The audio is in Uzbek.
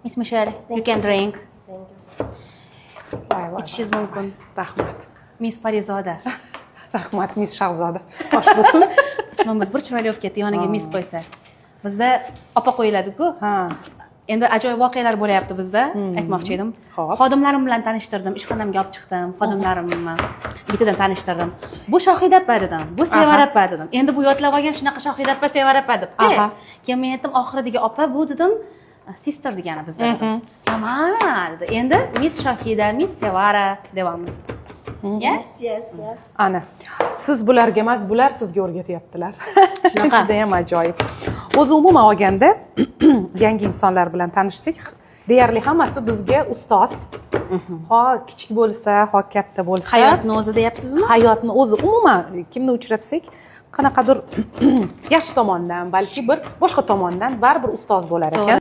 Miss Michelle, you can drink. Thank you, sir. Voy. İchishingiz mumkin. Rahmat. Miss Parizoda. Rahmat, Miss Shahzoda. Xo'sh bo'lsin. Ismimiz bir chiroyli bo'lib ketdi, yoniga Miss qo'ysa. Bizda opa qo'yiladi-ku. Ha. Endi ajoyib voqealar bo'layapti bizda, aytmoqchi edim. Xo'p. Xodimlarim bilan tanishtirdim, ishxonamga olib chiqdim, xodimlarimni bittadan tanishtirdim. Bu Shohida opa dedim, bu Sevara opa dedim. Endi bu yodlab olgan shunaqa Shohida opa, Sevara opa deb. Keyin men aytdim, oxiridagi opa bu dedim, sister degani bizda dedim. Tamam dedi. Endi Miss Shohida, Miss Sevara deyapmiz. Yes? Yes. Ana. Siz bularga emas, bular sizga o'rgatyaptilar. Shunaqa. Juda ham ajoyib. O'zi umuman olganda yangi insonlar bilan tanishsak, deyarli hammasi bizga ustoz. Ho kichik bo'lsa, ho katta bo'lsa, Hayotni o'zi deyapsizmi? hayotni o'zi umuman kimni uchratsak, qanaqadir yaxshi tomondan, balki bir boshqa tomondan baribir ustoz bo'lar ekan.